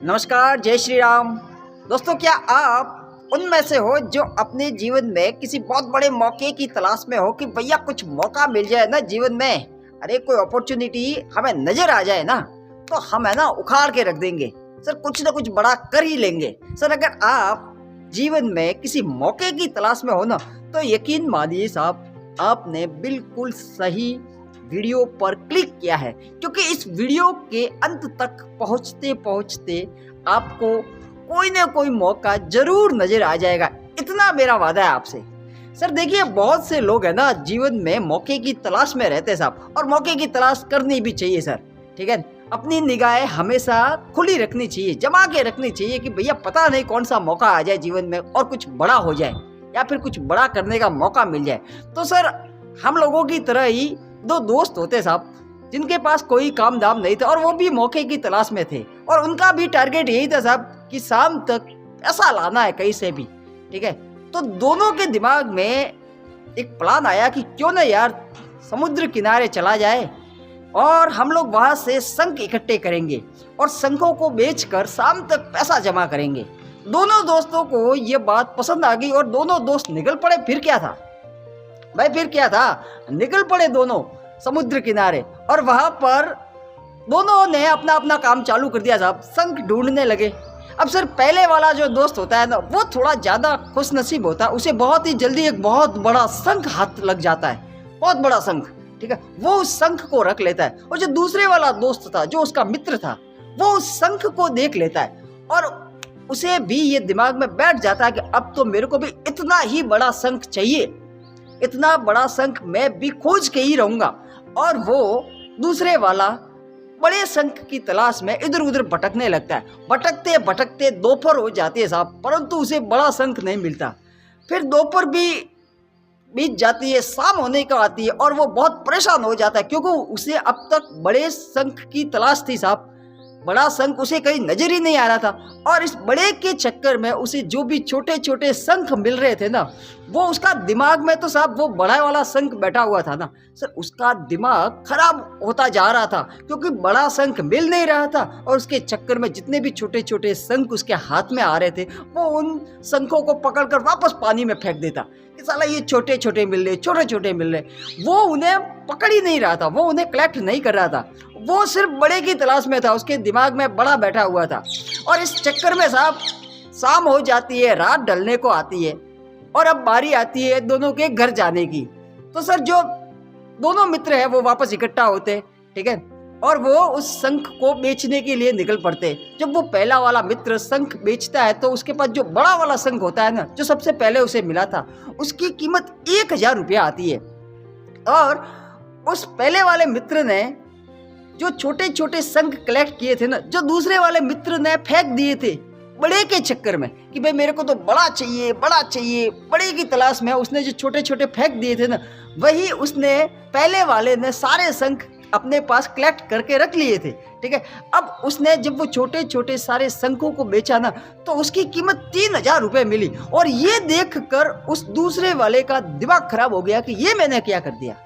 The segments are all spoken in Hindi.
नमस्कार, जय श्री राम। दोस्तों, क्या आप उनमें से हो जो अपने जीवन में किसी बहुत बड़े मौके की तलाश में हो कि भैया कुछ मौका मिल जाए ना जीवन में, अरे कोई अपॉर्चुनिटी हमें नजर आ जाए ना तो हम है ना उखाड़ के रख देंगे सर, कुछ ना कुछ बड़ा कर ही लेंगे सर। अगर आप जीवन में किसी मौके की तलाश में हो ना तो यकीन मानिए साहब, आपने बिल्कुल सही वीडियो पर क्लिक किया है, क्योंकि इस वीडियो के अंत तक पहुंचते पहुंचते आपको कोई ना कोई मौका जरूर नजर आ जाएगा, इतना मेरा वादा है आपसे। सर देखिए, बहुत से लोग है ना जीवन में मौके की तलाश में रहते हैं साहब, और मौके की तलाश करनी भी चाहिए सर, ठीक है। अपनी निगाहें हमेशा खुली रखनी चाहिए, जमा के रखनी चाहिए कि भैया पता नहीं कौन सा मौका आ जाए जीवन में और कुछ बड़ा हो जाए या फिर कुछ बड़ा करने का मौका मिल जाए। तो सर हम लोगों की तरह ही दो दोस्त होते साहब, जिनके पास कोई काम दाम नहीं था और वो भी मौके की तलाश में थे, और उनका भी टारगेट यही था साहब कि शाम तक पैसा लाना है कहीं से भी, ठीक है। तो दोनों के दिमाग में एक प्लान आया कि क्यों ना यार समुद्र किनारे चला जाए और हम लोग वहां से शंख इकट्ठे करेंगे और शंखों को बेचकर शाम तक पैसा जमा करेंगे। दोनों दोस्तों को ये बात पसंद आ गई और दोनों दोस्त निकल पड़े। फिर क्या था भाई, फिर क्या था, निकल पड़े दोनों समुद्र किनारे, और वहां पर दोनों ने अपना अपना काम चालू कर दिया साहब, शंख ढूंढने लगे। अब सर पहले वाला जो दोस्त होता है ना, वो थोड़ा ज़्यादा खुशनसीब होता है, उसे बहुत ही जल्दी एक बहुत बड़ा शंख हाथ लग जाता है, बहुत बड़ा शंख, ठीक है। वो उस शंख को रख लेता है, और जो दूसरे वाला दोस्त था, जो उसका मित्र था, वो उस शंख को देख लेता है और उसे भी ये दिमाग में बैठ जाता है कि अब तो मेरे को भी इतना ही बड़ा शंख चाहिए, इतना बड़ा शंख मैं भी खोज के ही रहूंगा। और वो दूसरे वाला बड़े शंख की तलाश में इधर उधर भटकने लगता है। भटकते भटकते दोपहर हो जाती है साहब, परंतु उसे बड़ा शंख नहीं मिलता। फिर दोपहर भी बीत जाती है, शाम होने का आती है, और वो बहुत परेशान हो जाता है, क्योंकि उसे अब तक बड़े शंख की तलाश थी साहब, बड़ा शंख उसे कहीं नजर ही नहीं आ रहा था। और इस बड़े के चक्कर में उसे जो भी छोटे छोटे शंख मिल रहे थे ना, वो उसका दिमाग में तो साहब वो बड़ा वाला शंख बैठा हुआ था ना सर, उसका दिमाग खराब होता जा रहा था, क्योंकि बड़ा शंख मिल नहीं रहा था। और उसके चक्कर में जितने भी छोटे छोटे शंख उसके हाथ में आ रहे थे, वो उन शंखों को पकड़कर वापस पानी में फेंक देता कि साला ये छोटे छोटे मिल रहे, छोटे छोटे मिल रहे। वो उन्हें पकड़ ही नहीं रहा था, वो उन्हें कलेक्ट नहीं कर रहा था, वो सिर्फ बड़े की तलाश में था, उसके दिमाग में बड़ा बैठा हुआ था। और इस चक्कर में साहब शाम हो जाती है, रात ढलने को आती है, और अब बारी आती है दोनों के घर जाने की। तो सर जो दोनों मित्र हैं वो वापस इकट्ठा होते, ठीक है, और वो उस शंख को बेचने के लिए निकल पड़ते। जब वो पहला वाला मित्र शंख बेचता है तो उसके पास जो बड़ा वाला शंख होता है ना, जो सबसे पहले उसे मिला था, उसकी कीमत 1000 रुपया आती है। और उस पहले वाले मित्र ने जो छोटे छोटे शंख कलेक्ट किए थे ना, जो दूसरे वाले मित्र ने फेंक दिए थे बड़े के चक्कर में कि भाई मेरे को तो बड़ा चाहिए, बड़ा चाहिए, बड़े की तलाश में उसने जो छोटे छोटे फेंक दिए थे ना, वही उसने पहले वाले ने सारे शंख अपने पास कलेक्ट करके रख लिए थे, ठीक है। अब उसने जब वो छोटे छोटे सारे शंखों को बेचा ना, तो उसकी कीमत 3000 रुपये मिली। और ये देख कर उस दूसरे वाले का दिमाग खराब हो गया कि ये मैंने क्या कर दिया।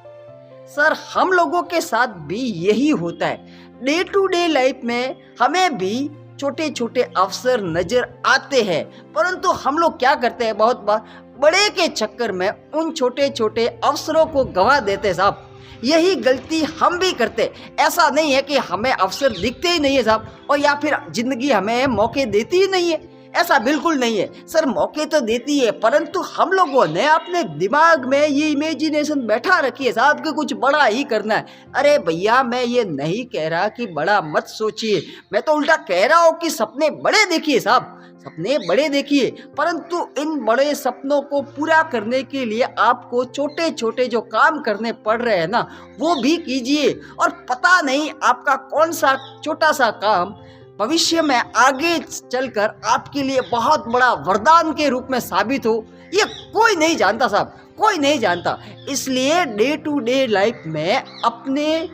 सर हम लोगों के साथ भी यही होता है, डे टू डे लाइफ में हमें भी छोटे छोटे अवसर नजर आते हैं, परंतु हम लोग क्या करते हैं, बहुत बार बड़े के चक्कर में उन छोटे छोटे अवसरों को गंवा देते साहब। यही गलती हम भी करते। ऐसा नहीं है कि हमें अवसर दिखते ही नहीं है साहब, और या फिर जिंदगी हमें मौके देती ही नहीं है, ऐसा बिल्कुल नहीं है सर, मौके तो देती है, परंतु हम लोगों ने अपने दिमाग में ये इमेजिनेशन बैठा रखी है साहब कि कुछ बड़ा ही करना है। अरे भैया, मैं ये नहीं कह रहा कि बड़ा मत सोचिए, मैं तो उल्टा कह रहा हूँ कि सपने बड़े देखिए साहब, सपने बड़े देखिए, परंतु इन बड़े सपनों को पूरा करने के लिए आपको छोटे छोटे जो काम करने पड़ रहे हैं ना, वो भी कीजिए। और पता नहीं आपका कौन सा छोटा सा काम भविष्य में आगे चलकर आपके लिए बहुत बड़ा वरदान के रूप में साबित हो, ये कोई नहीं जानता साहब, कोई नहीं जानता। इसलिए डे टू डे लाइफ में अपने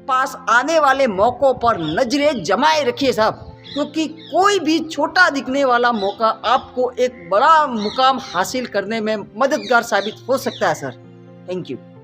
पास आने वाले मौकों पर नजरें जमाए रखिए साहब, क्योंकि कोई भी छोटा दिखने वाला मौका आपको एक बड़ा मुकाम हासिल करने में मददगार साबित हो सकता है सर। Thank you.